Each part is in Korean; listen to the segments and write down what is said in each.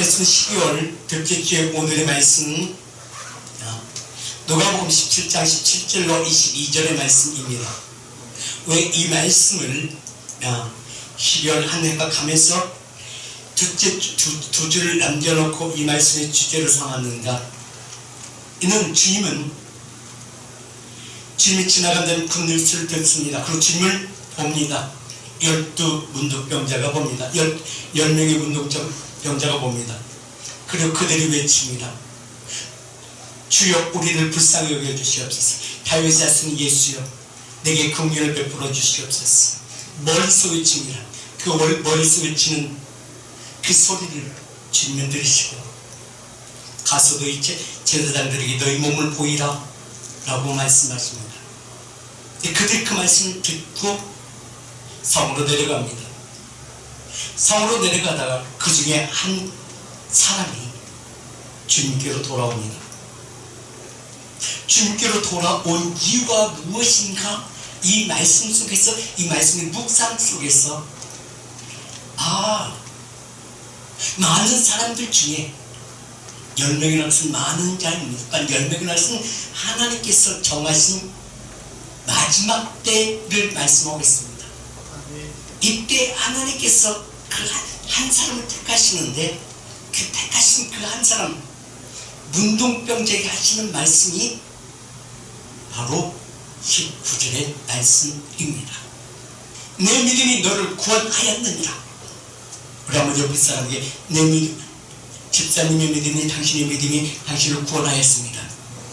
말씀 12월 둘째 주에 오늘의 말씀은 누가복음 17장 17절로 22절의 말씀입니다. 왜 이 말씀을 12월 한 해가 가면서 두 줄을 남겨놓고 이 말씀의 주제로 삼았는가? 이는 주님이 지나간다는 그 뉴스를 듣습니다. 그리고 주님을 봅니다. 12 문둥병자가 봅니다. 10명의 문둥병자가 봅니다. 그리고 그들이 외칩니다. 주여 우리를 불쌍히 여겨주시옵소서. 다윗의 자손 예수여 내게 긍휼을 베풀어 주시옵소서. 멀리서 외칩니다. 그 멀리서 외치는 그 소리를 주님은 들으시고 가서 너희 제사장들에게 너희 몸을 보이라 라고 말씀하십니다. 그들이 그 말씀을 듣고 성으로 내려갑니다. 성으로 내려가다가 그 중에 한 사람이 주님께로 돌아옵니다. 주님께로 돌아온 이유가 무엇인가? 이 말씀 속에서, 이 말씀의 묵상 속에서 많은 사람들 중에 10명이라는 것은 많은 자입니다. 10명이라는 것은 하나님께서 정하신 마지막 때를 말씀하고 있습니다. 이때 하나님께서 그 한 사람을 택하시는데 그 택하신 그 한 사람 문둥병자에게 하시는 말씀이 바로 19절의 말씀입니다. 내 믿음이 너를 구원하였느니라. 우리 한번 옆에 사람에게 내 믿음, 집사님의 믿음이 당신의 믿음이 당신을 구원하였습니다.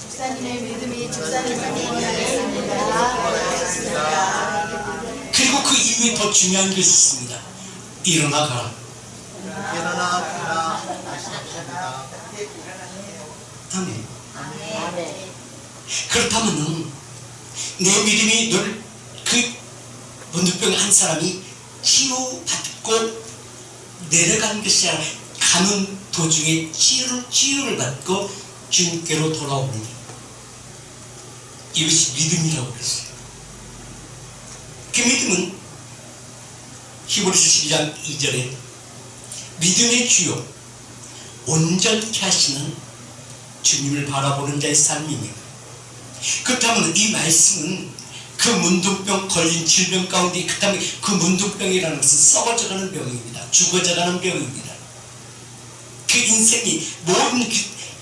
집사님의 믿음이 집사님을 구원하였습니다. 그리고 그 이후에 더 중요한 것이 있습니다. 일어나 가라. 아멘. 그렇다면 내 믿음이 늘 그 문둥병 한 사람이 치유받고 내려간 것이 아니라 가는 도중에 치유를 받고 주님께로 돌아옵니다. 이것이 믿음이라고 그랬어요. 그 믿음은 히브리서 12장 2절에 믿음의 주요 온전케 하시는 주님을 바라보는 자의 삶입니다. 그렇다면 이 말씀은 그 문둥병 걸린 질병 가운데 그다음에 그 문둥병이라는 것은 썩어져가는 병입니다. 죽어져가는 병입니다. 그 인생이 모든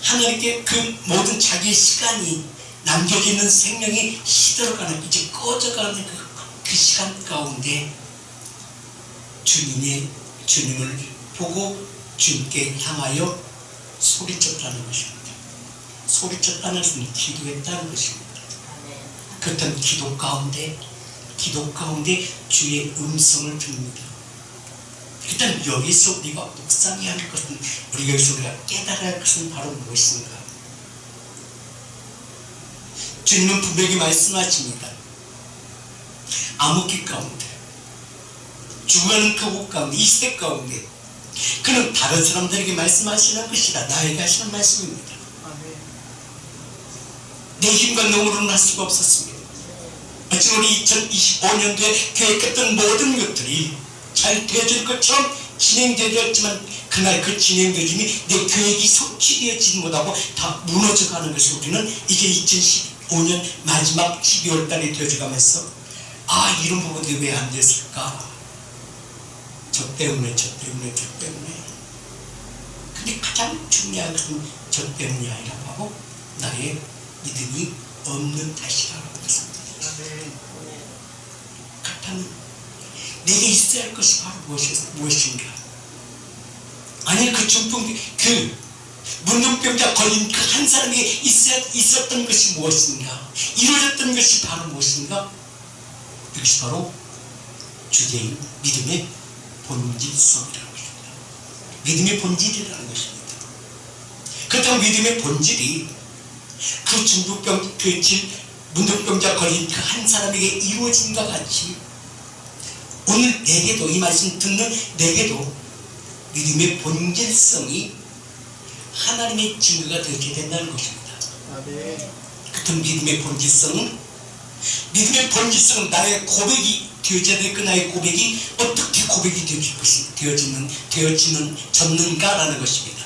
하나님께 그 모든 자기의 시간이 남겨져 있는 생명이 시들어가는 이제 꺼져가는 그 시간 가운데 주님을 보고 주님께 향하여 소리쳤다는 것입니다. 소리쳤다는 것은 기도했다는 것입니다. 그렇다면 기도 가운데 주의 음성을 듣습니다. 일단 여기서 우리가 묵상해야 할 것은, 우리가 여기서 우리가 깨달아야 할 것은 바로 무엇인가? 주님은 분명히 말씀하십니다. 암흑기 가운데, 죽어가는 그 곳 가운데, 이 시대 가운데 그는 다른 사람들에게 말씀하시는 것이라 나에게 하시는 말씀입니다. 내 힘과 능으로는 할 수가 없었습니다. 지금 우리 2025년도에 계획했던 모든 것들이 잘 되어질 것처럼 진행되었지만 그날 그 진행되심이 내 계획이 성취되어지지 못하고 다 무너져가는 것을 우리는 이제 2015년 마지막 12월 달에 되어져가면서 이런 부분들이 왜 안 됐을까? 저 때문에 근데 가장 중요한 것은 저 때문이 아니라고 하고 나의 믿음이 없는 탓이라고 했습니다. 그렇다면 내게 있어야 할 것이 바로 무엇인가? 아니 그 문둥병자 걸린 그 한 사람에게 있었던 것이 무엇인가? 이루어졌던 것이 바로 무엇인가? 이것이 바로 주제인 믿음의 본질성이라는 것입니다. 믿음의 본질이라는 것입니다. 그렇다면 믿음의 본질이 그 문둥병자 걸린 그 한 사람에게 이루어진과 같이 오늘 내게도, 이 말씀 듣는 내게도 믿음의 본질성이 하나님의 증거가 되게 된다는 것입니다. 그런 믿음의 본질성은 나의 고백이 되어져야 될 그 나의 고백이 어떻게 고백이 되어질 것인가? 되어졌는가라는 것입니다.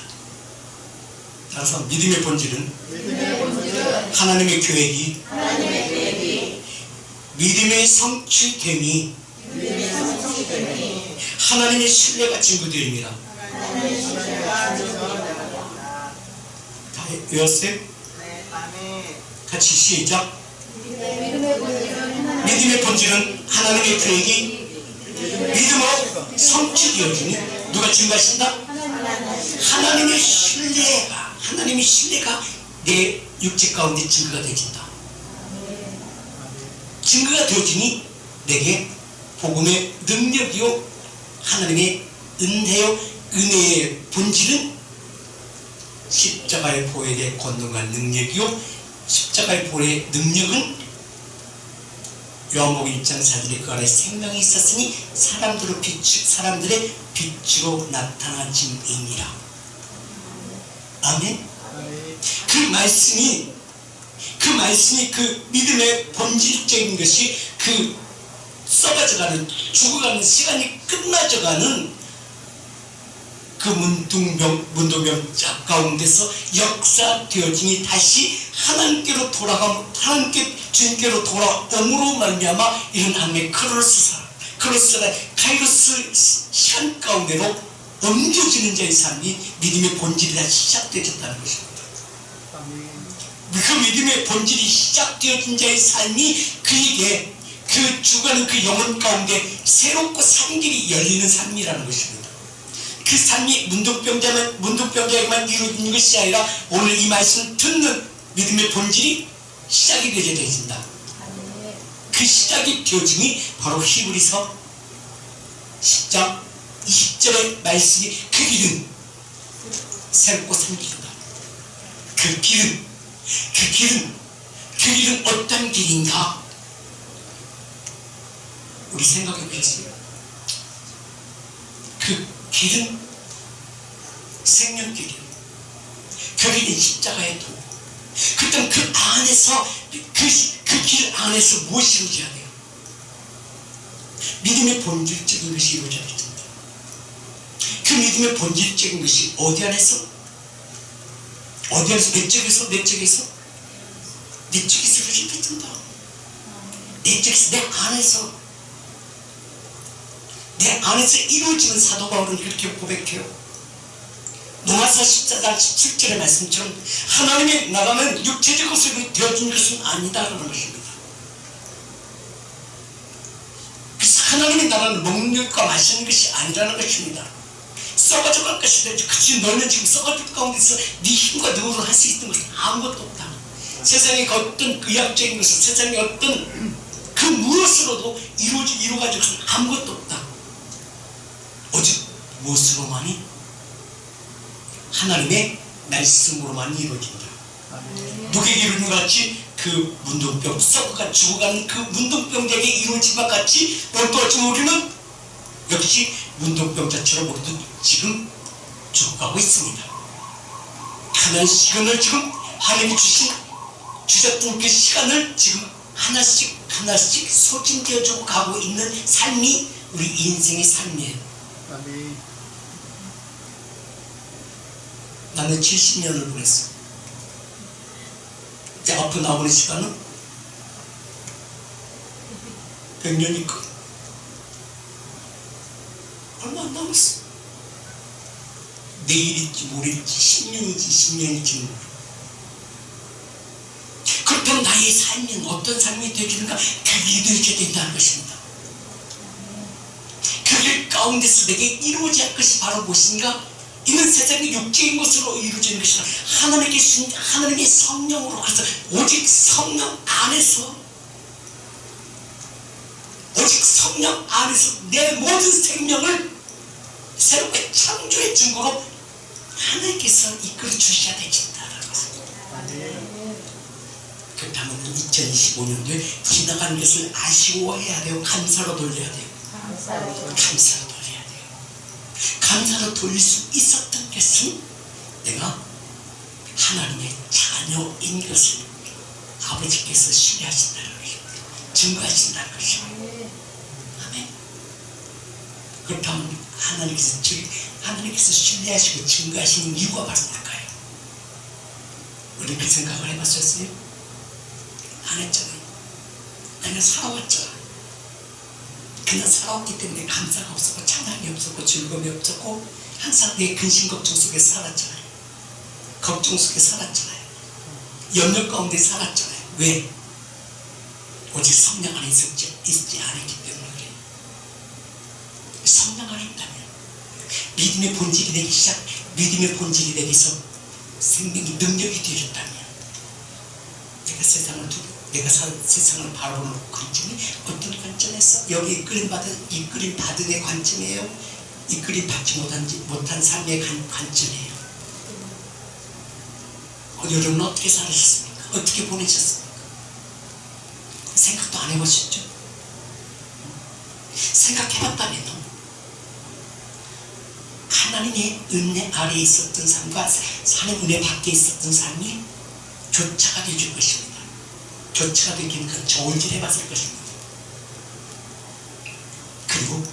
따라서 믿음의 본질은 하나님의 계획이 믿음의 성취됨이 하나님의 신뢰가 증거되입니다. 다 외웠어요? 같이 시작. 믿음의 본질은 하나님의 계획이 믿음으로 성취되어지니 누가 증거하신다? 하나님의 신뢰가 내 육체 가운데 증거가 되어진다. 증거가 되어지니 내게 복음의 능력이요 하나님의 은혜의 본질은 십자가의 보혈의 권능과 능력이요 십자가의 보혈의 능력은 요한복음 1장 4절에 그 안에 생명이 있었으니 사람들의 빛으로 나타나짐이니라. 아멘. 그 말씀이 그 믿음의 본질적인 것이 그 썩어져가는 죽어가는 시간이 끝나져가는 그 문둥병자 가운데서 역사되어지니 다시 하나님께로 돌아가면 하나님께 주님께로 돌아옴으로 말미암아 이런 하나님의 카이로스 시간 가운데로 옮겨지는 자의 삶이 믿음의 본질이 다시 시작되어졌다는 것입니다. 그 믿음의 본질이 시작되어진 자의 삶이 그에게 그 죽어가는 그 영혼 가운데 새롭고 산 길이 열리는 삶이라는 것입니다. 그 삶이 문둥병자에게만 이루어지는 것이 아니라 오늘 이 말씀을 듣는 믿음의 본질이 시작이 되어진다. 그 시작이 되어짐이 바로 히브리서 10장 20절의 말씀이 그 길은 새롭고 산 길이다. 그 길은 어떤 길인가? 우리 생각해 보세요. 그 길은 생명길이에요. 그 길은 십자가의 도. 그렇다면 그 안에서 그 길 안에서 무엇이 이루어져야 돼요? 믿음의 본질적인 것이 이루어져야 됩니다. 그 믿음의 본질적인 것이 어디 안에서? 내 쪽에서 이루어져야 된다. 내 쪽에서 내 안에서 이루어지는 사도 바울은 그렇게 고백해요. 로마서 14장 17절의 말씀처럼 하나님의 나라는 육체적 것으로 되어진 것은 아니다라는 것입니다. 그래서 하나님의 나라는 먹는 것과 마시는 것이 아니라는 것입니다. 썩어져 갈 것이다. 그치, 너는 지금 썩어질 가운데서 네 힘과 능으로 할 수 있는 것은 아무것도 없다. 세상의 어떤 의학적인 것은 세상의 어떤 그 무엇으로도 이루어가지고는 아무것도 없다. 오직 무엇으로만이? 하나님의 말씀으로만 이루어진다. 누구에게 이루어진 것 같이 그 문둥병 썩어가 죽어가는 그 문둥병자에게 이루어진 것 같이 또한 우리는 역시 문둥병자처럼 우리도 지금 죽어가고 있습니다. 가는 시간을 지금 하나님이 주셨던 그 시간을 지금 하나씩 소진되어주고 가고 있는 삶이 우리 인생의 삶이에요. 아멘. 나는 70년을 보냈어. 이제 앞으로 나오는 시간은 100년이 끝. 얼마 안 남았어. 내일일지 모레일지 10년일지 모르. 그렇다면 나의 삶은 어떤 삶이 되어지는가? 그 길이 되어져야 된다는 것입니다. 그 길 가운데서 내게 이루어져야 할 것이 바로 무엇인가? 이는 세상의 육체인 것으로 이루어지는 것이 아니라 하나님의 성령으로, 그래서 오직 성령 안에서 내 모든 생명을 새롭게 창조의 증거로 하나님께서 이끌어 주셔야 되겠다라는 것입니다. 그렇다면 2025년도에 지나가는 것을 아쉬워해야 돼요? 감사로 돌려야 돼요? 감사로 돌려야 돼요. 감사로 돌릴 수 있었던 것은 내가 하나님의 자녀인 것을 아버지께서 신뢰하신다는 것입니다. 증거하신다는 것입니다. 아멘. 그렇다면 하나님께서 신뢰하시고 증거하시는 이유가 바로 뭘까요? 우리 그 생각을 해봤었어요? 안 했잖아요. 그냥 살아왔잖아. 그냥 살아왔기 때문에 감사가 없었고 찬양이 없었고 즐거움이 없었고 항상 내 근심 걱정 속에 살았잖아요. 걱정 속에 살았잖아요. 염려 가운데 살았잖아요. 왜? 오직 성령 안에 있지 않았기 때문에 그래요. 성령 안에 있다면 믿음의 본질이 되기 믿음의 본질이 되기서 생명이 능력이 되었다면 내가 세상을 바라보는 관점이 어떤 관점에서 여기 이끌림 받은 의 관점이에요? 이끌림 받지 못한 삶의 관점이에요. 여러분 어떻게 살으셨습니까? 어떻게 보내셨습니까? 생각도 안 해보셨죠? 생각해봤다면 하나님의 은혜 아래에 있었던 삶과 하나님의 은혜 밖에 있었던 삶이 교차가 되어줄 것입니다. 교차가 되기는 그 좋은 일 해봤을 것입니다. 그리고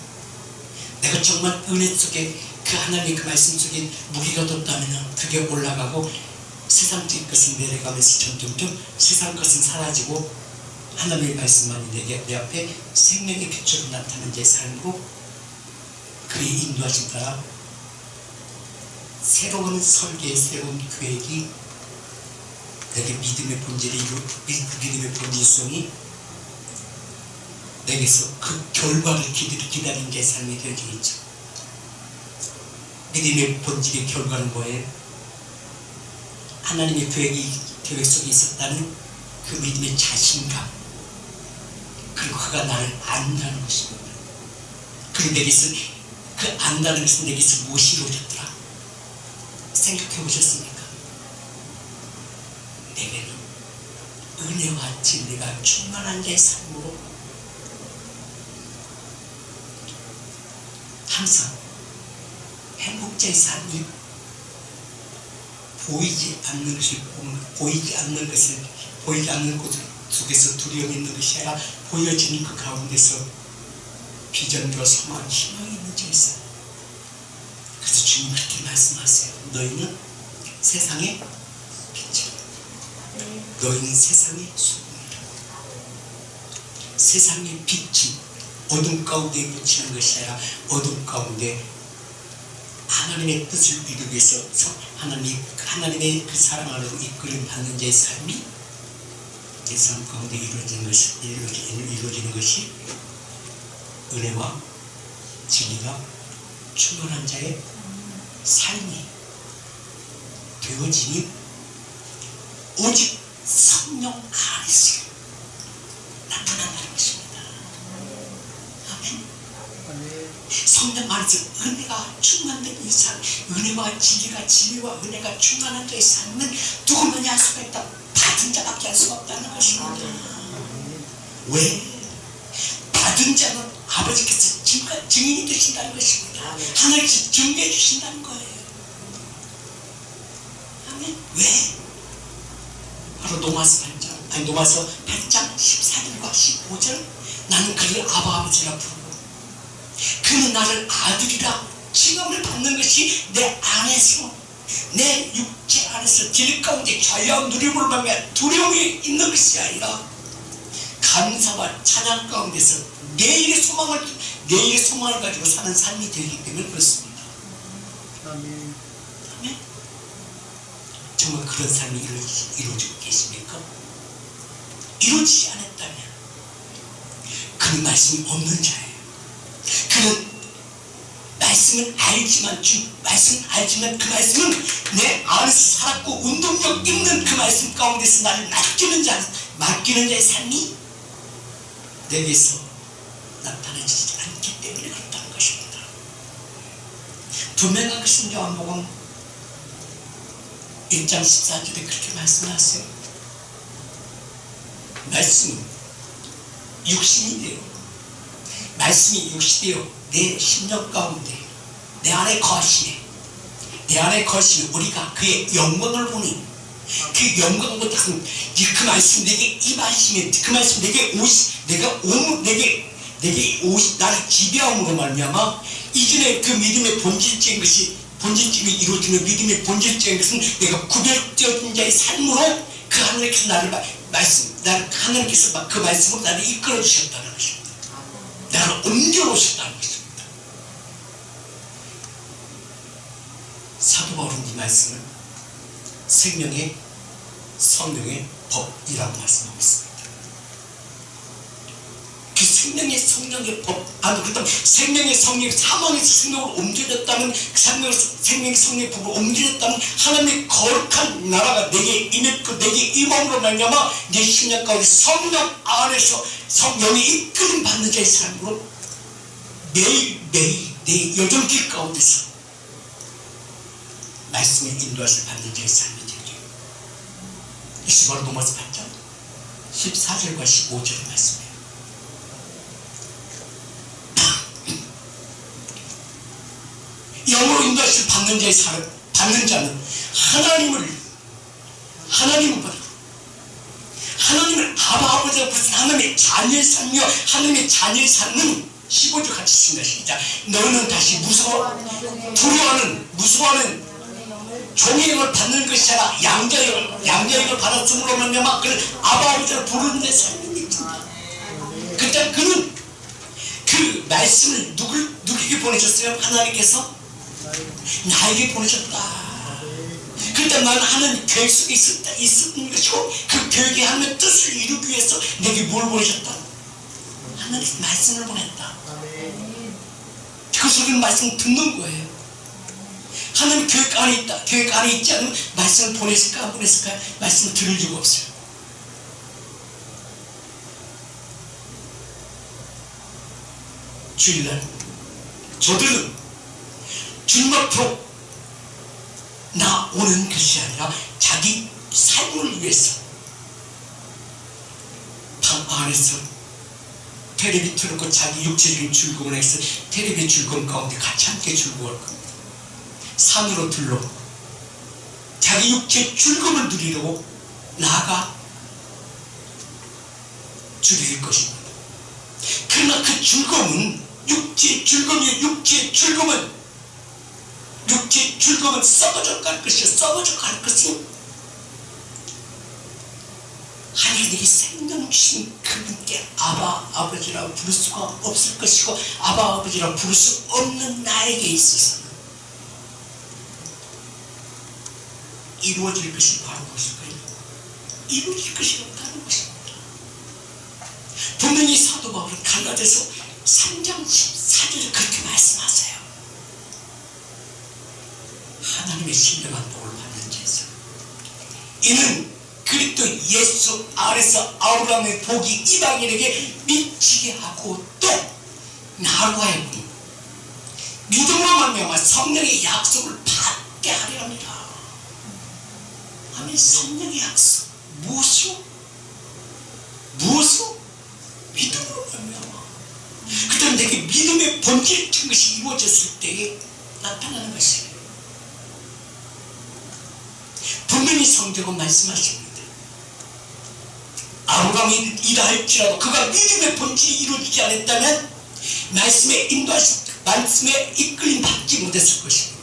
내가 정말 은혜 속에 그 하나님의 그 말씀 속에 무게가 뒀다면 그게 올라가고 세상적인 것은 내려가면서 점점점 세상 것은 사라지고 하나님의 말씀만이 내 앞에 생명의 빛으로 나타나는 제 삶으로 그의 인도하심 따라 새로운 설계, 새로운 계획이 내게 믿음의 본질성이 내게서 그 결과를 기다린 제 삶이 되어지겠죠. 믿음의 본질의 결과는 뭐예요? 하나님의 계획 속에 있었다는 그 믿음의 자신감, 그리고 그가 나를 안다는 것입니다. 그리고 내게서 그 안다는 것은 내게서 무엇이 이루어졌더라? 생각해 보셨습니까? 내게는 은혜와 진리가 충만한 내 삶으로 항상 행복자의 삶이 보이지 않는 곳 속에서 두려움이 있는 것이 아니라 보여지는 그 가운데서 비전과 소망, 희망이 있는 줄 있어요. 그래서 주님 그렇게 말씀하세요. 너희는 세상의 빛이다. 너희는 세상의 소금이다. 세상의 빛이 어둠 가운데 묻히는 것이 아니라 어둠 가운데 하나님의 뜻을 이루기 위해서 하나님의 그 사랑 안으로 이끌림 받는 자의 삶이 내 삶 가운데 이루어지는 것이 은혜와 진리가 충만한 자의 삶이 되어지니 오직 성령 안에서 나타난다는 것입니다. 아멘. 성령 안에서 은혜가 충만된 이 삶, 은혜와 진리와 은혜가 충만한 자의 삶은 누구만이 할 수가 있다. 받은 자밖에 할 수가 없다는 것입니다. 왜? 받은 자는 아버지께서 증인이 되신다는 것입니다. 하나님께서 증거해 주신다는 거예요. 아멘. 왜? 바로 로마서 8장 14절과 15절 나는 그를 아버지라 부르고 그는 나를 아들이라 칭함을 받는 것이 내 안에서 내 육체 안에서 길 가운데 자유와 누림을 받으며 두려움이 있는 것이 아니라 감사와 찬양 가운데서 내일의 소망을 가지고 사는 삶이 되기 때문에 그렇습니다. 아멘. 아멘. 정말 그런 삶이 이루어지고 계십니까? 이루어지지 않았다면 그는 말씀이 없는 자예요. 그는 말씀은 알지만 그 말씀은 내 안에서 살았고 운동력 있는 그 말씀 가운데서 나를 맡기는 자의 삶이 내게서 나타나지 않기 때문에 그렇다는 것입니다. 분명한 것은 요한복음 1장 14절에 그렇게 말씀하세요. 말씀은 육신이 되어 말씀이 육신되어 내 심령 가운데 내 안에 거하시네. 내 안에 거하시는 우리가 그의 영광을 보니 그 영광보다 그 말씀 내게 임하시면 그 말씀 내게 내게 나를 지배함으로 말미암아 이전에 그 믿음의 본질적인 것이 본질적인 이루어지는 믿음의 본질적인 것은 내가 구별되어진 자의 삶으로 그 하나님께서 나를 하나님께서 그 말씀으로 나를 이끌어 주셨다는 것입니다. 나를 옮겨 놓으셨다는 것입니다. 사도 바울은 이 말씀을 생명의 성령의 법이라고 말씀하고 있습니다. 그 생명의 성령의 법, 그렇다면 생명의 성령이 사망에서 생명으로 옮겨졌다면 생명의 성령의 법으로 옮겨졌다면 하나님의 거룩한 나라가 내게 임했고 내게 임함으로 말미암아 내 심령 가운데 성령 안에서 성령의 이끌림 받는 자의 삶으로 매일매일 내 여정길 가운데서 말씀의 인도하심을 받는 자의 삶이 되죠. 이스바로 로마서 8장 14절과 15절의 말씀이에요. 영으로 인도하심을 받는 자의 삶, 받는 자는 하나님을 아바 아버지가 부르신 하나님의 자녀의 삶이요 하나님의 자녀의 삶은 15절 같이 쓴다. 시작. 너는 다시 무서워하는 종의 영을 받는 것이 아니라 양자의 영을 받았음으로 말미암아 그를 아바 아버지를 부르는 내 삶입니다. 그때 그는 그 말씀을 누구에게 보내셨어요? 하나님께서 나에게 보내셨다. 그때 나는 하나님 계획 속에 있었던 것이고 그 계획에 하나님의 뜻을 이루기 위해서 내게 뭘 보내셨다? 하나님의 말씀을 보냈다. 그래서 우리는 말씀을 듣는 거예요. 하나님 계획 안에 있다. 계획 안에 있지 않으면 말씀을 보냈을까 안 보냈을까? 말씀을 들을 이유가 없어요. 주일날 저들은 주님 앞으로 나오는 것이 아니라 자기 삶을 위해서 방 안에서 테레비 틀어놓고 자기 육체적인 즐거움을 해서 테레비 즐거움 가운데 같이 함께 즐거워할 겁니다. 산으로 들러 자기 육체의 즐거움을 누리려고 나아가 주릴 것입니다. 그러나 그 즐거움은 육체의 즐거움은 썩어져 갈 것이요 썩어져 갈 것은 하나님이 생명 주신 그분께 아바 아버지라고 부를 수가 없을 것이고 아바 아버지라고 부를 수 없는 나에게 있어서는 이루어질 것이 바로 그것일까요? 이루어질 것이 없다는 것입니다. 분명히 사도 바울은 갈라디아서 3장 14절에 그렇게 말씀하세요. 하나님의 신령한 복을 받는 자에서 이는 그리스도 예수 안에서 아브라함의 복이 이방인에게 미치게 하고 또 나로 하여금 믿음으로 말미암아 성령의 약속을 받게 하려 합니다. 아멘. 성령의 약속 무엇이요? 믿음으로 말미암아. 그다음 내게 믿음의 본질적인 것이 이루어졌을 때에 나타나는 것이에요. 분명히 성경은 말씀하십니다. 아브라함이 이라 할지라도 그가 믿음의 본질이 이루어지지 않았다면 말씀에 인도하신 말씀에 이끌림 받지 못했을 것입니다.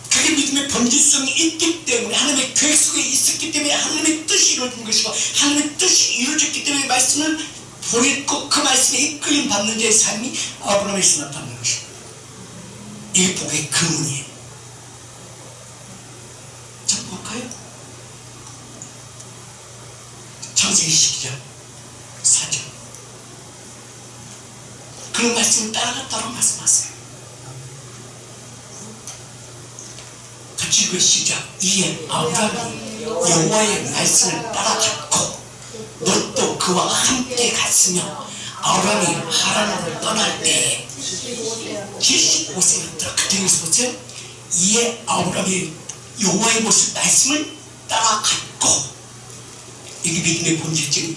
그게 믿음의 본질성이 있기 때문에 하나님의 계획 속에 있었기 때문에 하나님의 뜻이 이루어진 것이고 하나님의 뜻이 이루어졌기 때문에 말씀을 보냈고 그 말씀에 이끌림 받는 자의 삶이 아브라함에서 나타나는 것입니다. 이게 복의 근원이에요. 자, 볼까요? 창세기 12장 4절 그런 말씀을 따라갔다고 말씀하세요. 같이 읽어 시작. 이에 아브라함이 여호와의 말씀을 따라갔고 롯도 그와 함께 갔으며 아브라함이 하란으로 떠날 때에 75세였더라. 그때 여기서 보세요. 이에 아브라함이 여호와의 말씀을 따라갔고 이게 믿음의 본질이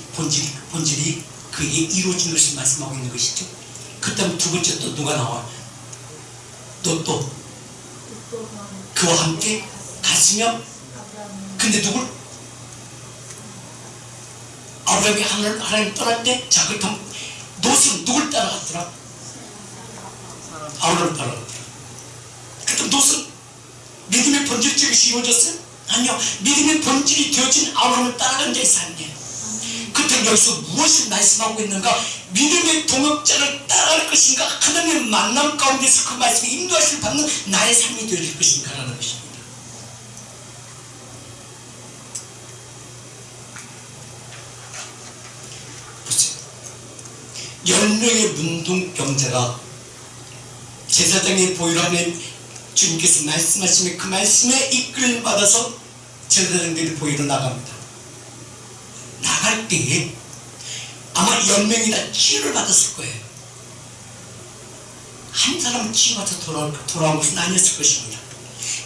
그에게 이루어진 것을 말씀하고 있는 것이죠. 그 다음 두 번째 또 누가 나와? 또 그와 함께 갔으며 근데 누굴? 아브라함이 하나님 떠날 때 자 그렇다면 롯은 누굴 따라갔더라? 아브라함을 따라갔더라. 그때 롯은 믿음의 본질이 이루어졌어요? 아니요. 믿음의 본질이 되어진 아브라함을 따라간 자의 삶이에요. 그때 여기서 무엇을 말씀하고 있는가? 믿음의 동역자를 따라갈 것인가? 하나님의 만남 가운데서 그 말씀에 인도하심을 받는 나의 삶이 되어질 것인가? 라는 것입니다. 보세요. 10명의 문둥병자가 제사장의 보혈로 하면 주님께서 말씀하시면 그 말씀에 이끌림 받아서 제사장들이 보혈로 나갑니다. 나갈 때에 아마 10명이 다 치유를 받았을 거예요. 한 사람은 치유받아 돌아온 것은 아니었을 것입니다.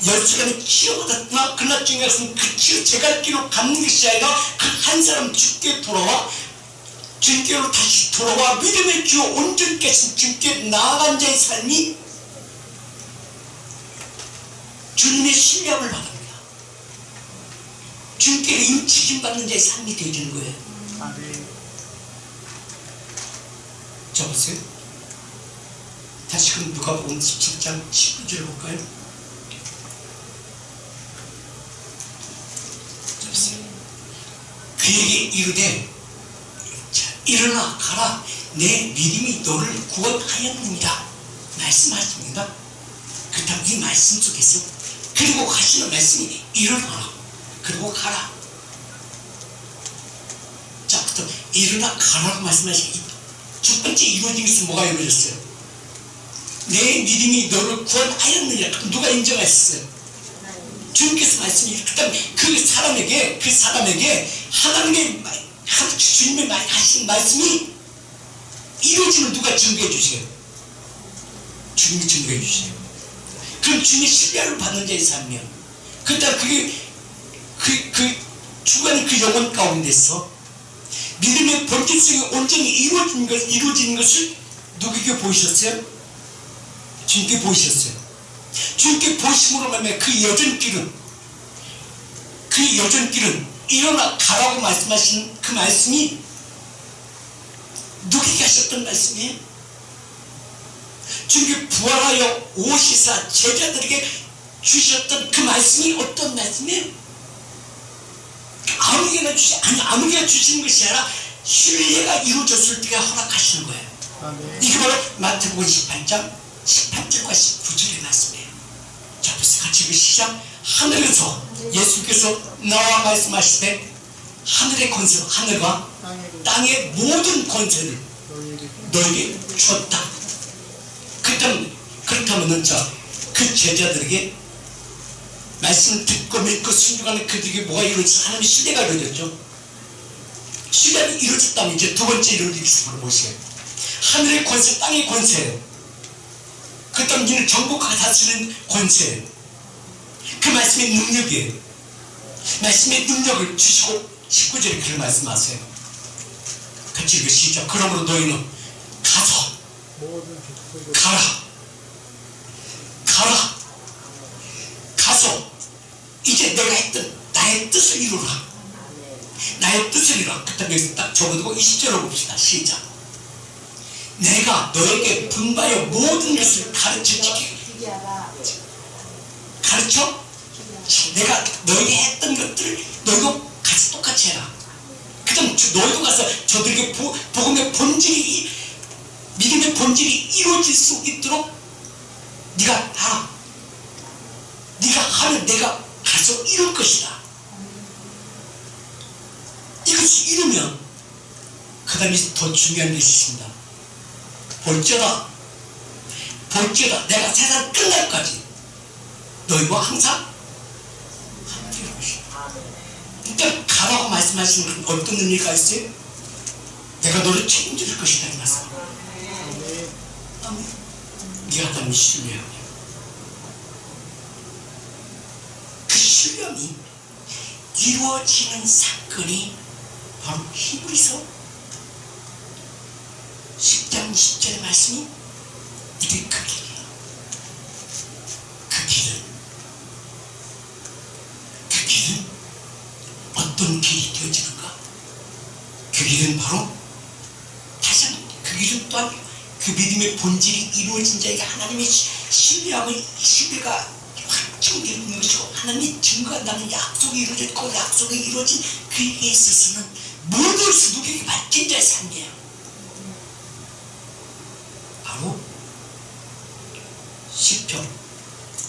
10사람이 치유받았구나. 그러나 중요한 것은 그 치유 제갈 길로 가는 것이 아니라 그 한 사람 주께 돌아와 주님께로 다시 돌아와 믿음의 주 온전히 계신 주님께 나아간 자의 삶이 주님의 신뢰함을 받습니다. 주님께 인치심 받는 자의 삶이 되어지는 거예요. 자 보세요. 다시금 누가복음 17장 19절을 볼까요? 자 보세요. 그에게 이르되 자, 일어나 가라 내 믿음이 너를 구원하였느니라 말씀하십니다. 그렇다면 이 말씀 속에서 그리고 하시는 말씀이 일어나라 그리고 가라. 자, 부터 일어나 가라고 말씀하시기 첫 번째 이루어진 것은 뭐가 이루어졌어요? 내 믿음이 너를 구원하였느냐. 누가 인정했어요? 주님께서 말씀이. 그 다음에 그 사람에게 하나님의 주님의 하신 말씀이 이루어지는 누가 증거해 주세요? 주님이 증거해 주세요. 그럼 주님의 신뢰를 받는 자의 삶이요. 그 다음 그게 주관의 그 영혼 가운데서 믿음의 본질성이 온전히 이루어진 것을 누구에게 보이셨어요? 주님께 보이셨어요. 주님께 보이심으로 말미암아 그 여전길은 일어나 가라고 말씀하신 그 말씀이 누구에게 하셨던 말씀이에요? 주님께 부활하여 오시사 제자들에게 주셨던 그 말씀이 어떤 말씀이에요? 아무개나 주시는 것이 아니라 신뢰가 이루어졌을 때가 허락하시는 거예요. 이게 바로 마태복음 18장 18절과 19절의 말씀이에요. 자, 보세요. 같이 그 시작. 하늘에서 예수께서 나와 말씀하시되 하늘의 권세로 하늘과 땅의 모든 권세를 너에게 줬다. 그렇다면 그 제자들에게 말씀을 듣고 믿고 순종하는 그들에게 뭐가 이루어졌어? 하나님의 신뢰가 이루어졌죠. 신뢰가 이루어졌다면 이제 두 번째 이루어질 것을 보세요. 하늘의 권세, 땅의 권세. 그 다음 이는 정복하고 다스리는 권세. 그 말씀의 능력이에요. 말씀의 능력을 주시고 19절에 그렇게 말씀하세요. 같이 이거 시작. 그러므로 너희는 가서 이제 내가 했던 나의 뜻을 이루라. 나의 뜻을 이루라. 그 다음에 여기서 딱 적어두고 20절을 봅시다. 시작. 내가 너에게 분바여 모든 것을 가르쳐주게. 가르쳐? 내가 너에게 했던 것들을 너희도 같이 똑같이 해라. 그 다음 너희도 가서 저들에게 복음의 본질이 믿음의 본질이 이루어질 수 있도록 네가 하라. 네가 하면 내가 가서 이룰 것이다. 이것이 이루면 그 다음에 더 중요한 것이 있습니다. 볼지어다 내가 세상 끝날까지 너희와 항상 함께 할 것이다. 일단 가라고 말씀하시는 건 어떤 의미가 있어요? 내가 너를 책임질 것이다 이 말씀. 네가 하나님을 신뢰하며 그 신뢰함이 이루어지는 사건이 바로 히브리서 10장 10절의 말씀이 이게 그 길이에요. 그 길은 어떤 길이 되어지는가? 그 길은 바로 다시 한번 그 길은 그 믿음의 본질이 이루어진 자에게 하나님의 신뢰가 확증되는 것이고 하나님이 증거한다는 약속이 이루어졌고 약속이 이루어진 그에게 있어서는 모든 누구에게 맡긴 자의 삶이에요. 바로 시편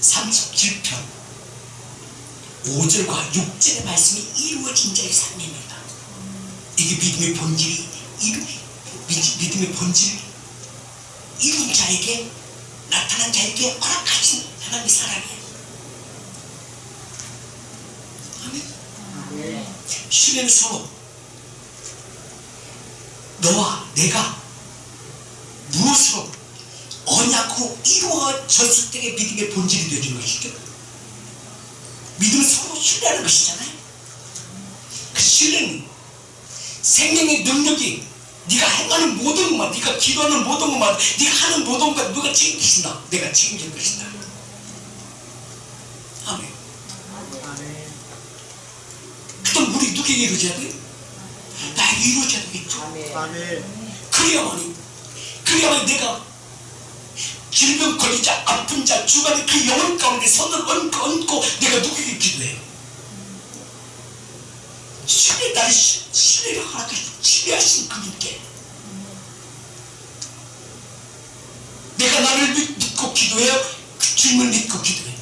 37편 5절과 6절의 말씀이 이루어진 자의 삶입니다. 이게 믿음의 본질이 믿음의 본질이 이룬 자에게 나타난 자에게 허락하신 하나님의 사랑이에요. 아멘. 신뢰는 서로 너와 내가 무엇으로 언약으로 이루어졌을 때의 믿음의 본질이 되어지는 것이죠. 믿음은 서로 신뢰하는 것이잖아요. 그 신뢰는 생명의 능력이 네가 행하는 모든 것만, 네가 기도하는 모든 것만, 네가 하는 모든 것만 누가 책임진다. 내가 책임질 것이다. 아멘. 그럼 우리 누구에게 이루어져야 돼? 나에게 이루어져야 되겠죠. 그래야만이 내가 질병 걸리자 아픈 자 주간에 그 영혼 가운데 손을 얹고 내가 누구에게 기도해요? 나를 신뢰를 허락하시고 신뢰하신 그분께 내가 나를 믿고 기도해요. 그 주님을 믿고 기도해요.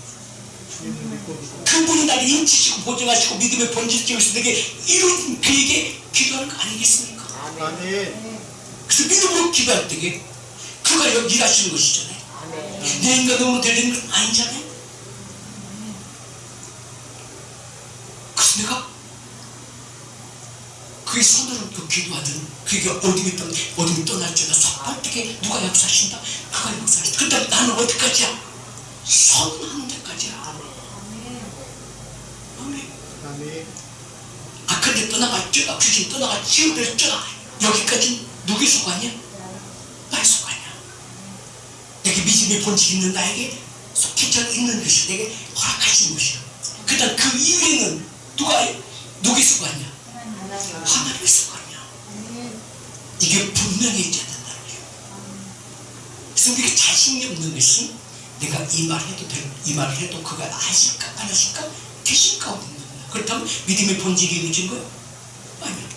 그분이 나를 인치시고 보증하시고 믿음의 본질을 지어서 내게 이룬 그에게 기도하는 거 아니겠습니까? 아멘. 그래서 믿음으로 기도할 때에 그가 여기 일하시는 것이잖아요. 내 인간으로 되는 건 아니잖아요. 그래서 내가 그의 손을 얹고 기도하든 그에게 어둠이 떠날지나 섣불게 누가 역사하신다. 그가 역사하신다. 그런데 나는 어디까지야? 손하는 데까지야. 아멘. 근데 떠나갔죠. 귀신 떠나가 치유됐죠. 여기까지는 누구의 소관이야? 나의 소관이야. 내게 믿음의 본질이 있는 나에게 속해져 있는 것이 내게 허락하신 것이야. 그 다음 그 이후에는 누구의 소관이야? 하나님의 소관이야. 이게 분명해져야 된다는 거예요. 그래서 우리가 자신이 없는 것은 내가 이 말을 해도 그가 아실까 안 아실까 계실까 없는 거야. 그렇다면 믿음의 본질이 이루어진 거야? 아니야.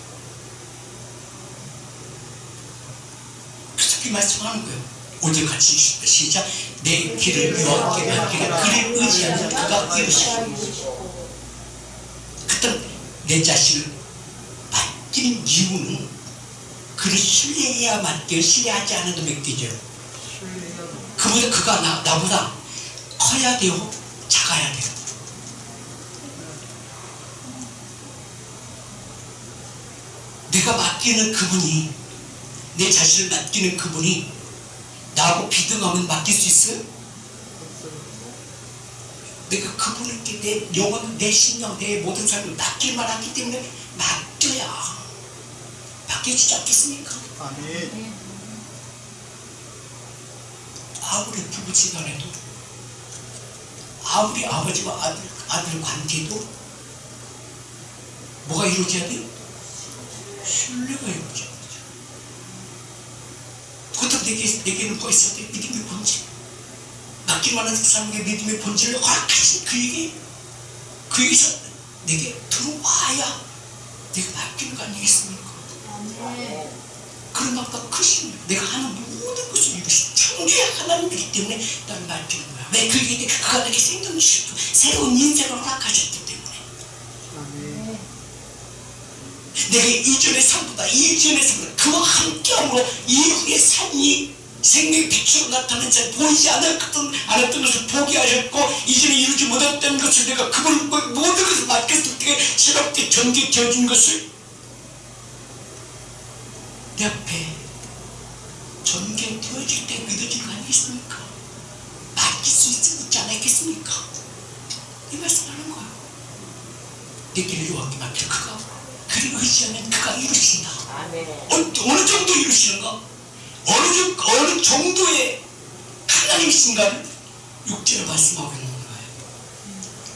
그래서 그 말씀하는 거예요. 오늘 같이 시작. 내 길을 여호와께 맡기라. 그를 의지하는 그가 이루시고. 그때 내 자신을 맡기는 이유는 그를 신뢰해야 맡겨요. 신뢰하지 않아도 맡기죠. 그가 나보다 커야 돼요? 작아야 돼요? 내가 맡기는 그분이, 내 자신을 맡기는 그분이 나하고 비등하면 맡길 수 있어요? 내가 그분에게 내 영혼, 내 신령, 내 모든 삶을 맡길만 하기 때문에 맡겨야 맡겨주지 않겠습니까? 아멘. 아무리 부부지간에도, 아무리 아버지와 아들 관계도 뭐가 이루어져야 돼요? 신뢰가 이루어져야 되죠. 그것도 내게는 뭐가 있어야 돼요? 믿음의 본질. 맡길만한 사람에게 믿음의 본질을 허락하신 그에게서 내게 들어와야 내가 맡기는 거 아니겠습니까? 그런 나보다 크신 내가 하는 모든 것을 이루신 창조의 하나님이기 때문에 나를 맡기는 거야. 왜? 그가 내게 생명을 주시고 새로운 인생을 허락하셨기 때문에. 내가 이전의 삶보다 그와 함께함으로 이후의 삶이 생명의 빛으로 나타난 자, 보이지 않았던 것을 보게 하셨고 이전에 이루지 못했던 것을 내가 그걸 모든 것을 맡겼을 때 새롭게 전개되어진 것을 내 앞에 전개되어질 때 믿어진 거 아니겠습니까? 맡길 수 있지 않았겠습니까? 이 말씀하는 거야. 내 길을 여호와께 맡길 그를 의지하면 그가 이루신다. 어느 정도 이루시는가? 어느 정도의 하나님이신가를 6절에 말씀하고 있는 거예요.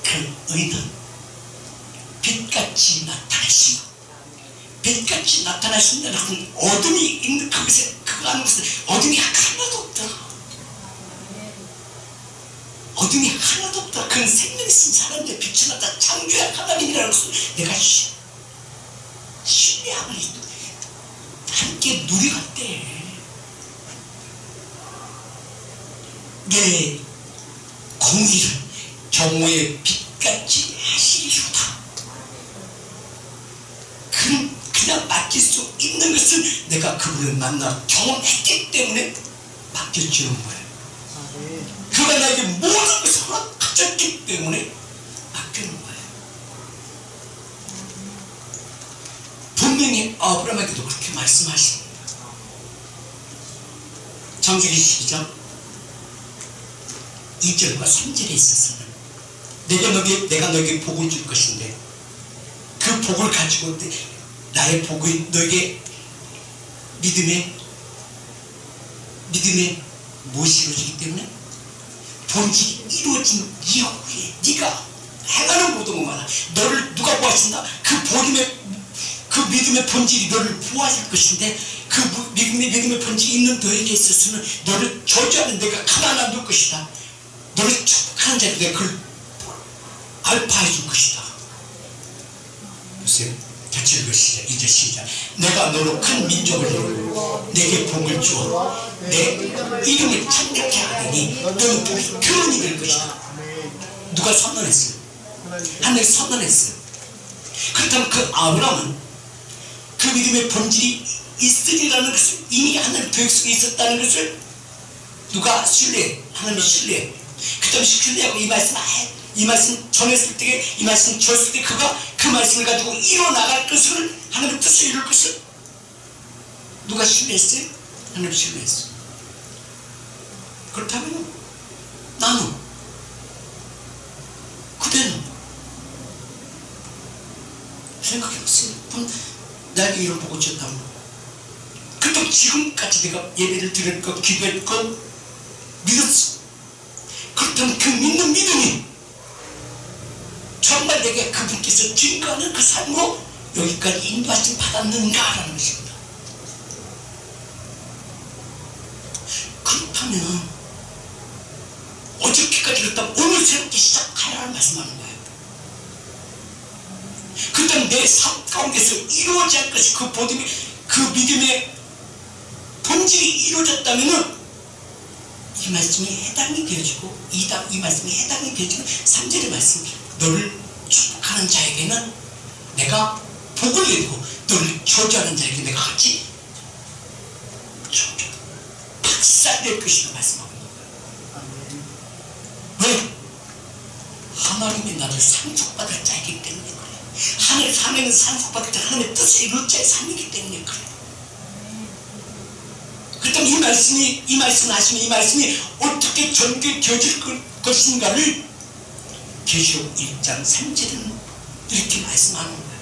그 의는 빛같이 나타나시고 빛같이 나타나신다는 어둠이 있는 그것에 그 안에 어둠이 하나도 없다. 어둠이 하나도 없다. 그런 생명이 있는 사람들 빛이 나타 창조의 하나님이라는 것을 내가 신뢰하고 함께 누려갈 때 내 공의를 경호의 빛같이 하시리로다. 그냥 맡길 수 있는 것은 내가 그분을 만나 경험했기 때문에 맡겨주는 거예요. 그가 나에게 모든 것을 허락하셨기 때문에 맡기는 거예요. 분명히 아브라함에게도 그렇게 말씀하십니다. 창세기 12장 2절과 3절에 있어서는 내가 너에게 복을 줄 것인데 그 복을 가지고 나의 복이 너에게 믿음에 무엇이 이루어지기 때문에 본질이 이루어진 이후에 네가 행하는 모든 것마다 너를 누가 보아준다? 그 믿음의 본질이 너를 보아줄 것인데 그 믿음의 본질이 있는 너에게 있어서는 너를 저주하는 내가 가만 안 둘 것이다. 너를 축복하는 자에게 내가 그걸 알파해 줄 것이다. 보세요. 같이 읽으시죠. 이제 시작. 내가 너로 큰 민족을 이루고 내게 복을 주어 내 이름을 창대케 하리니 너는 복이 그런 이될 것이다. 누가 선언했어요? 하나님이 선언했어요. 그렇다면 그 아브라함은 그 믿음의 본질이 있으리라는 것을 이미 하나님 계획 속에 있었다는 것을 누가 신뢰해? 하나님이 신뢰해. 그다음에 신뢰하고 이 말씀 전했을 때, 이 말씀 줬을 때 그가 그 말씀을 가지고 이뤄나갈 것을, 하나님의 뜻을 이룰 것을 누가 신뢰했어요? 하나님 신뢰했어요. 그렇다면 나는, 그대는 생각해보세요. 나에게 이런 복을 줬다면 그렇다면 지금까지 내가 예배를 드렸고 기도했고 믿었어. 그렇다면 그 믿는 믿음이 정말 내게 그분께서 증거하는 그 삶으로 여기까지 인도하심 받았는가라는 것입니다. 그렇다면 어저께까지 그렇다면 오늘 새롭게 시작하라는 말씀하는 거예요. 그렇다면 내 삶 가운데서 이루어져야 할 것이 그 믿음의 본질이 이루어졌다면은 이 말씀이 해당이 되어지고 이 말씀이 해당이 되어지는 3절의 말씀, 너를 축복하는 자에게는 내가 복을 내리고 너를 저주하는 자에게 내가 같이 박살낼 것이다 말씀하고 있는 거예요. 왜? 하나님이 나를 상속받을 자이기 때문에 그래요. 하늘의 삶에는 상속받을 자, 하나님의 뜻을 이룰 자의 삶이기 때문에 그래요. 그렇다면 이 말씀을 하시면 이 말씀이 어떻게 전개되어질 것인가를 계시록 1장 3절은 이렇게 말씀하는 거예요.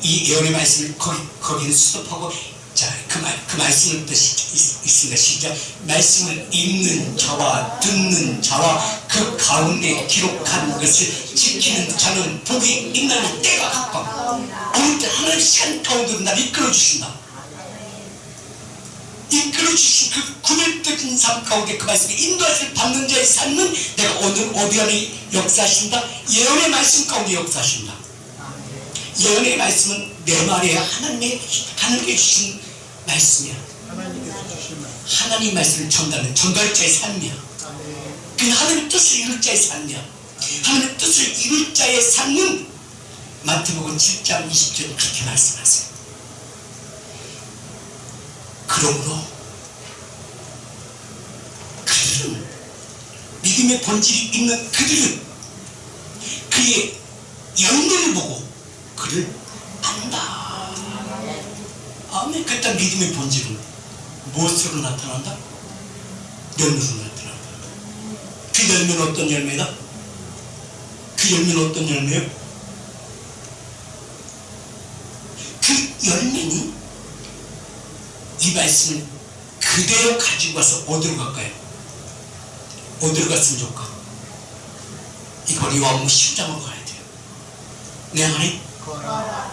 이 예언의 말씀을 거기는 스톱하고, 자, 그 말씀을 뜻이 있습니다. 시작. 말씀을 읽는 자와 듣는 자와 그 가운데 기록한 것을 지키는 자는 복이 있나니 때가 가까워. 어느 때 하나님의 시간 가운데로 나를 이끌어 주신다. 이끌어주신 그 구별되진 삶 가운데 그 말씀에 인도하실 받는 자의 삶은 내가 오늘 어디 안에 역사하신다? 예언의 말씀 가운데 역사하신다. 예언의 말씀은 내 말에 하나님께 주신 말씀이야. 하나님 말씀을 전달하는 전달자의 삶이야. 그 하나님의 뜻을 이룰 자의 삶이야. 하나님의 뜻을 이룰 자의 삶은 마태복음 7장 20절 그렇게 말씀하세요. 그러므로 그들은, 믿음의 본질이 있는 그들은 그의 열매를 보고 그를 안다. 아멘. 그때 믿음의 본질은 무엇으로 나타난다? 열매로 나타난다. 그 열매는 어떤 열매다? 그 열매는 어떤 열매요? 그 열매는 이 말씀을 그대로 가지고 와서 어디로 갈까요? 어디로 갔으면 좋을까? 이걸 요한복음 10장으로 가야 돼요. 내 안에 거라.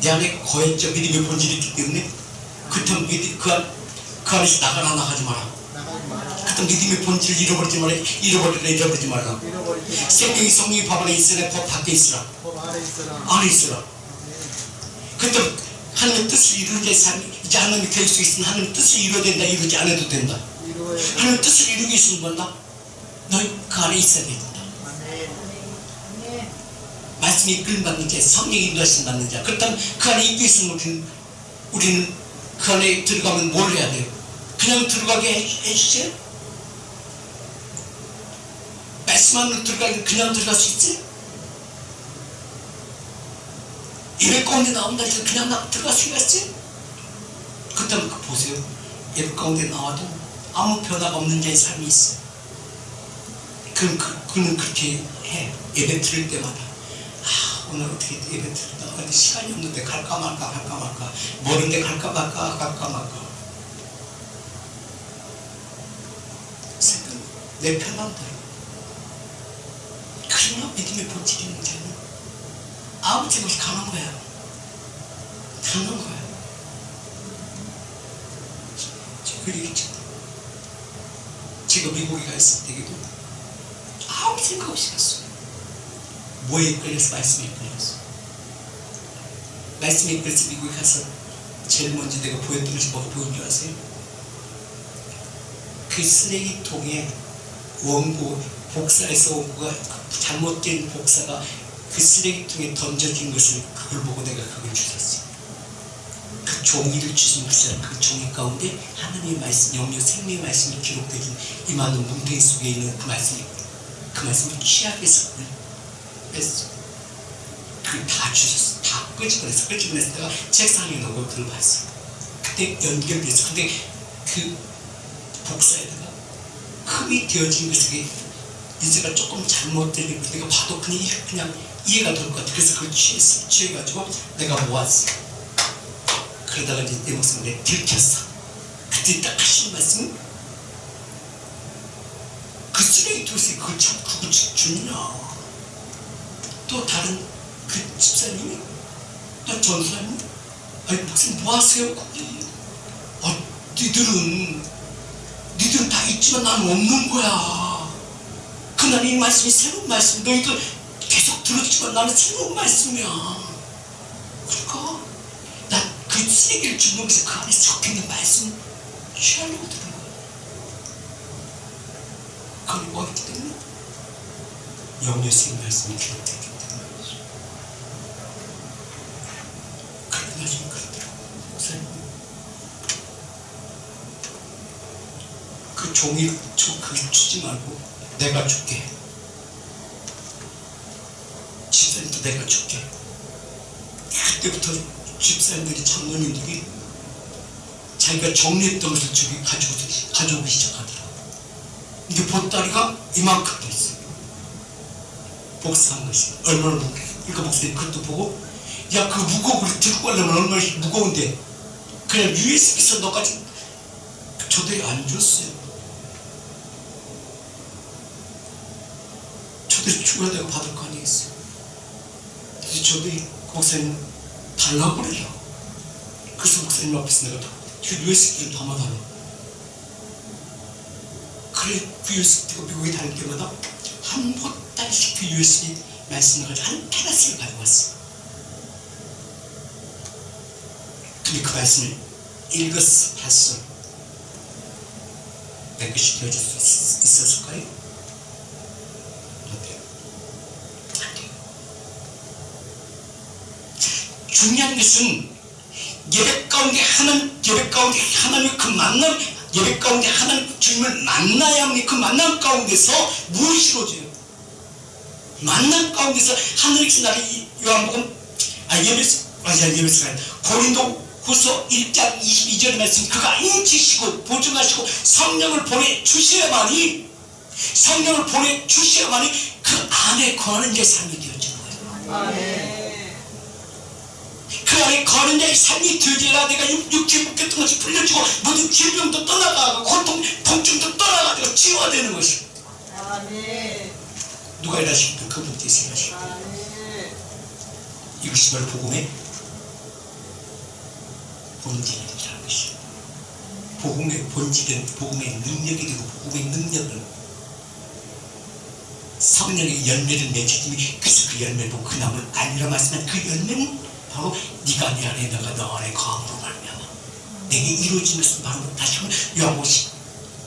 내 안에 거액적 믿음의 본질이 있기 때문에 그 안에서 나가지 마라. 나가지 마라. 그때 믿음의 본질을 잃어버리지 말라. 잃어버리지 마라. 생명이 성령이 법 안에 있으라. 법 밖에 있으라. 법 안에 있으라. 안에 있으라. 아멘. 그때 하나님의 뜻을 이루는 자의 삶이 이제 하나님이 될 수 있으면 하나님의 뜻을 이루어야 된다. 이루지 않아도 된다. 이루어야 돼. 하나님의 뜻을 이루기 위해서는 뭔다? 너희 그 안에 있어야 된다. 아멘. 아멘. 말씀이 이끌림 받는 자, 성령이 인도하심 받는 자. 그렇다면 그 안에 있기 위해서는 우리는 그 안에 들어가면 뭘 해야 돼요? 그냥 들어가게 해주세요? 말씀 안으로 들어가면 그냥 들어갈 수 있지? 예배 가운데 나온다 해서 그냥 들어갈 수가 있지? 그렇다면 보세요. 예배 가운데 나와도 아무 변화가 없는 자의 삶이 있어요. 그는 그렇게 해. 예배 들을 때마다 오늘 어떻게 예배 드린다. 근데 시간이 없는데 갈까 말까. 멀은데 갈까 말까. 내 편한 대로. 그러나 믿음의 본질이 있는 자는 아무 생각 없이 가는 거야. 제가 미국에 가 있을 때에도 아무 생각 없이 갔어요. 뭐에 끌려서? 말씀에 끌려서. 말씀에 끌려서 미국에 가서 제일 먼저 내가 보였던 것이 뭐가 보인 줄 아세요? 그 쓰레기통에 복사해서 원고가 잘못된 복사가 그 쓰레기통에 던져진 것을 그걸 보고 내가 그걸 주셨어요. 그 종이를 주신 것이라 그 종이 가운데 하나님의 말씀, 영역 생명의 말씀이 기록되진 이 많은 뭉텅이 속에 있는 그 말씀을 취약해서 뺐어. 그걸 다 주셨어. 다 끄집어내서 내가 책상에 놓고 그걸 봤어. 그때 연결돼서 근데 그 복사에다가 흠이 되어진 것이 인쇄가 조금 잘못되는 거 내가 봐도 그냥 이해가 될 것 같아. 그래서 그걸 취해가지고 내가 모았어. 그러다가 이제 내 목숨을 내가 들켰어. 그때 딱 하신 말씀, 그 쓰레기통에서 그걸 주냐. 또 다른 그 집사님이, 또 전사님이, 아니 목사님 뭐 하세요? 니들은 다 있지만 나는 없는 거야. 그날 이 말씀이 새로운 말씀. 너희들 계속 들었지만 나는 새로운 말씀이야. 그러니까 나 그 쓰레기를 주면서 그 안에 적혀있는 말씀 취하려고 드는 거야. 그걸 뭐였기 때문에? 영녀스의 말씀이 기록되기 때문에. 그러고 나중에 그러더라고. 목사님, 그 종이 그걸 주지 말고 내가 줄게. 집사님도 내가 줄게. 그때부터 집사님들이, 장로님들이 자기가 정리했던 것을 가져오기 시작하더라고. 근데 보따리가 이만큼 돼 있어요. 복사한 것이 얼마나 무거워. 그러니까 목사님 그것도 보고, 야, 그 무거워. 우리 들고 가려면 얼마나 무거운데 그냥 USB에서 너까지. 저들이 안 줬어요. 저들이 죽어야 내가 받을 거 아니겠어요. 그래서 저들이 목사님 달라고 그래요. 그래서 목사님 앞에서 내가 그 USB를 담아달라. 그래, 그 USB가 미국에 다닐 때마다 한 보따리씩 그 USB 말씀을 가지고 한 테라스를 가지고 왔어. 근데 그 말씀을 읽었어, 봤어. 내 것이 되어줄 수 있었을까요? 어때요? 안 돼요. 중요한 것은 예배 가운데 하나님의 그 만남, 예배 가운데 하나님 주님을 만나야 합니다. 그 만남 가운데서 무엇이 이루어져요? 만남 가운데서 하늘에서 나를 요한복음 고린도후서 1장 22절의 말씀, 그가 인치시고 보증하시고 성령을 보내주셔야만이 그 안에 거하는 자의 삶이 되어지는 거예요. 아멘. 그 안에 거하는 자의 삶이 되어져야 내가 육체에 묶였던 것이 풀려지고 모든 질병도 떠나가고 고통, 통증도 떠나가지고 치유되는 것이. 아멘. 누가 일하시고 그분께 생각하시고. 아멘. 이것이 바로 복음의 본질이라는 것이 복음의 본질은 복음의 능력이 되고 복음의 능력은 성령의 열매를 맺어주니 그래서 그 열매를 보고 그 나무를 아니라 말씀한 그 열매는 바로 네가 내 안에 내가 너 안에 거함으로 말미암아 내게 이루어진 것은 바로 다시 한번 요한복음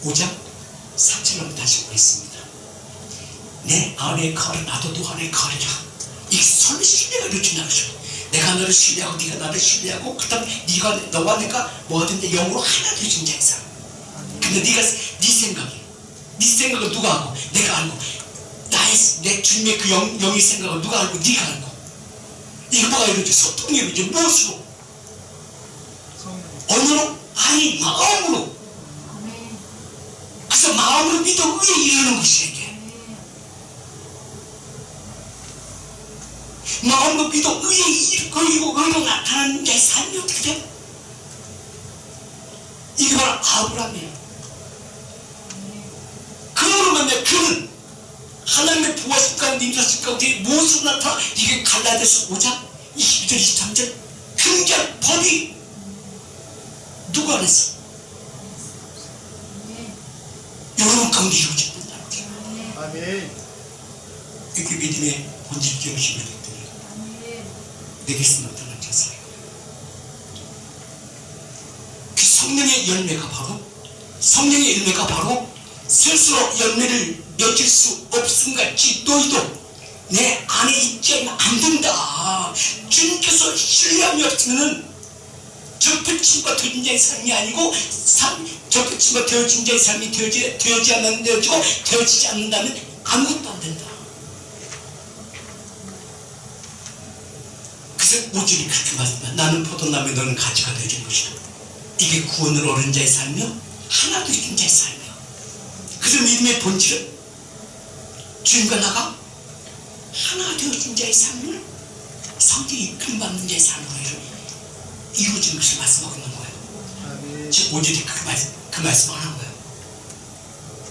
5장 3절로 한번 다시 보겠습니다. 내 안에 거하라 나도 너 안에 거하리라. 이게 서로 신뢰가 이루어진다는 것이고 내가 너를 신뢰하고 네가 나를 신뢰하고 그 다음 네가 너와 내가 뭐든지 영으로 하나 되신 자이사. 근데 네가 네 생각을 누가 알고 내가 알고 내 주님의 그 영의 생각을 누가 알고 네가 알고 이거 뭐가 이루어져 소통이 이루어져 무엇으로 언어로? 아니 마음으로. 그래서 마음으로 믿어 의에 이르는 것이 이게 마음으로 믿어 의에 이르고 의로 나타나는 자의 삶이 어떻게 돼? 이게 바로 아브라함이에요. 그러므로 말미암아 그는 하나님의 부하심 가운데 임사심 가운데 무엇으로 나타나? 이게 갈라디아서 5장 22절 23절 긍정 법이 누구 안에서? 여러분 가운데 이루어질 뿐다는 거죠. 아멘. 이렇게 믿음의 본질적인 힘을 듣더니 내게서 나타난 자세. 그 성령의 열매가 바로 스스로 열매를 맺을 수 없음 같이 너희도 내 안에 있지 않으면 안 된다. 주님께서 신뢰함이 없으면은 적폐친과 되어진 자의 삶이 아니고 적폐친과 되어진 자의 삶이 되어지지 않는다면 아무것도 안 된다. 그래서 오직이 그렇게 말씀합니다. 나는 포도나무에 너는 가지가 되어진 것이다. 이게 구원을 얻은 자의 삶이요 하나 되어진 자의 삶이요. 그래서 믿음의 본질은 주님과 나가 하나 되어진 자의 삶을 성경이 이끌받는 자의 삶으로 이루어진 것을 말씀하고 있는 거예요. 즉 오직이 그 말씀 하는 거예요.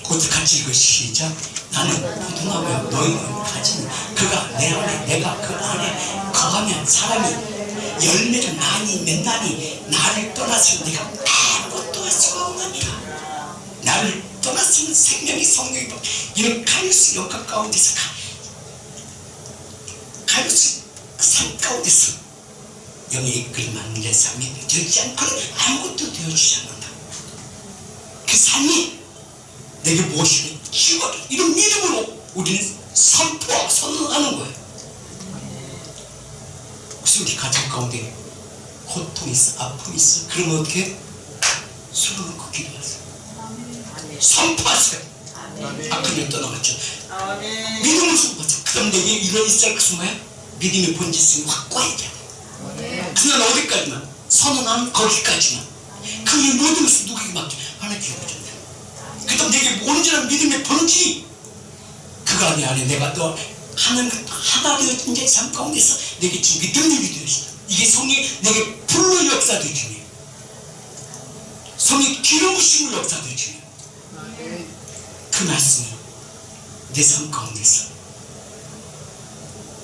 그것도 같이 읽어 시작. 나는 포도나무에 너희는 가진 그가 내 안에 내가 그 안에 거하면 사람이 열매를 많이 맺나니 나를 떠나서는 내가 아무것도 할 수가 없느니라. 나를 떠나서는 생명이 성령이 이런 가이오스 역학 가운데서 가이오스 삶 가운데서 영의 이끌림 하는 내 삶이 되지 않고는 아무것도 되어주지 않는다. 그 삶이 내게 무엇이든 기원 이런 믿음으로 우리는 선언하는 거예요. 혹시 우리 가정 가운데 고통이 있어 아픔이 있어 그러면 어떻게 술을 놓고 기도하세요. 선포하세요. 악한 영 떠나갔죠. 믿음을 선포하세요. 그 다음 내게 이런 있을 그 순간에 믿음의 본질성이 확고해져야 돼요. 그냥 어디까지만 선언하는 거기까지만 그 모든 것을 누구에게 맡겨 하나님께 보잖아요. 그 다음 내게 온전한 믿음의 본질이 그가 내 안에 내가 또 하나 되어진 자의 삶 가운데서 내게 주님의 능력이 되어진다. 이게 성령이 내게 불로 역사되어 주네요. 성령이 기름 부심을 역사되어 주네요. 그 말씀을 내 삶 가운데서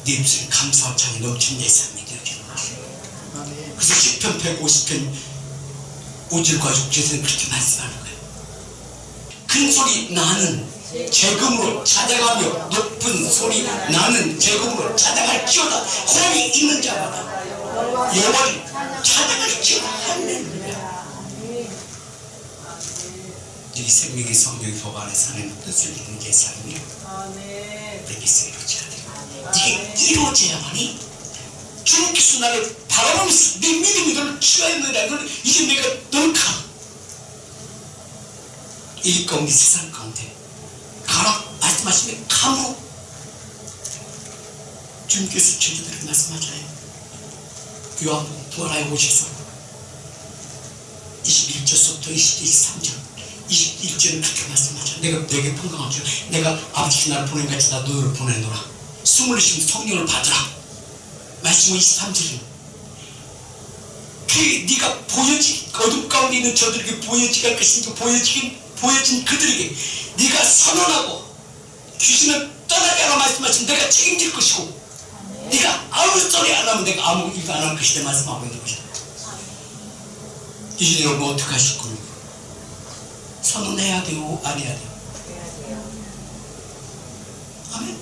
네 입술에 감사와 찬이 넘치는 내 삶이 되어지는 것이에요. 그래서 시편 150편 5절과 6절에서 그렇게 말씀하는 거예요. 큰 소리 나는 재금으로 찾아가며 높은 소리 나는 재금으로 찾아갈지어다. 호흡이 있는 자마다 여호와를 찾아갈지어다. 할렐루야. 이 생명의 성령의 법 안에서 하나님의 뜻을 이루는 게 삶이 내게서 이루어져야 돼요. 이게 이루어져야만이 주님께서 나를 바라보면서 내 믿음이 너를 취하였느라 이제 내가 너를 가 이 가운데 세상 가운데 가라 말씀하시면 감으로 주님께서 제자들에게 말씀하잖아요. 요한복음 부활하여 오셔서 21절부터 23절 21절은 그렇게 말씀하죠. 내가 너에게 평강하죠. 내가 아버지께서 나를 보낸 같이 나도 너를 보내노라. 숨을 쉬면 성령을 받으라. 말씀 23절은 그 네가 보여지 어둠 가운데 있는 저들에게 보여지게 할 것인가 보여진 그들에게 네가 선언하고 귀신을 떠나게 하라 말씀하시면 내가 책임질 것이고 네가 아무 소리 안 하면 내가 아무 일도 안 할 것이다 말씀하고 있는 것이다. 이제 여러분 어떻게 하실 거예요? 선언해야 돼요? 안 해야 돼요? 아멘.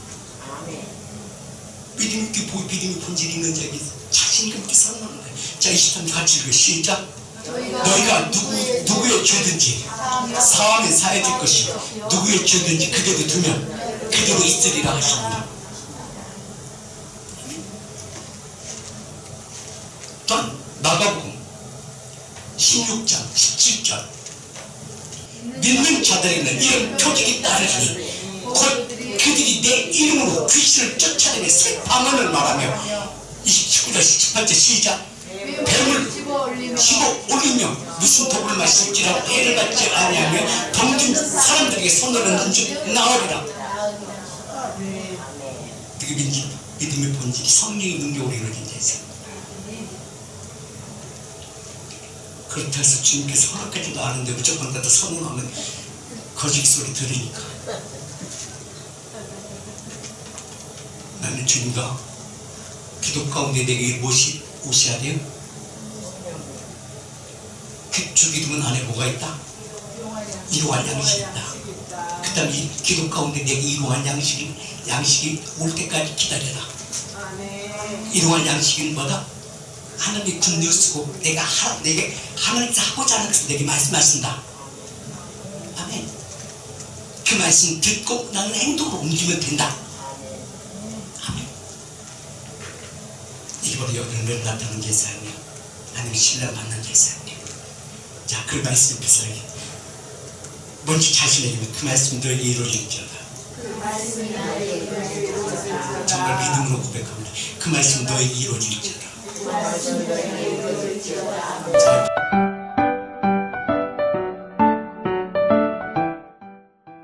믿음이 본질이 있는 자에게 자신감 있게 선언하는 거예요. 자, 23절 같이 읽어요. 시작. 너희가 누구의 죄든지 사하면 사해질 것이요 누구의 죄든지 그대로 두면 그대로 있으리라 하십니다. 또한 마가복음 16장 17절 믿는 자들에는 이런 표적이 따르리니 곧 그들이 내 이름으로 귀신을 쫓아내며 새 방언을 말하며 29절 18절 시작 뱀을 집어 올리며 무슨 독을 마실지라도 해를 받지 아니하며 병든 사람들에게 손을 얹은 줄 나으리라. 그게 믿음의 본질이 성령의 능력으로 이루어진 자이죠. 그렇다 해서 주님께서 허락하지도 않은데 무조건 갖다 선언하면 거짓 소리 들으니까 나는 주님과 기도 가운데 내게 오셔야 돼요. 그 주기도문 안에 뭐가 있다? 이러한 양식이 있다. 그 다음에 이 기도 가운데 내게 이러한 양식이 올 때까지 기다려라. 이러한 양식은 뭐다? 하나님의 군대를 쓰고 내게 하나님께서 하고자 하는 것을 내게 말씀하신다. 아멘. 그 말씀 듣고 나는 행동으로 옮기면 된다. 아멘. 이번에 여러분을 나타나는 제사장님, 하나님의 신뢰받는 제사장님. 자, 그 말씀 앞에서 먼저 자신에게 그 말씀 너에게 이루어질지어다. 정말 믿음으로 고백합니다. 그 말씀 너에게 이루어질지어다. 말씀 너에게 이루어질지어다.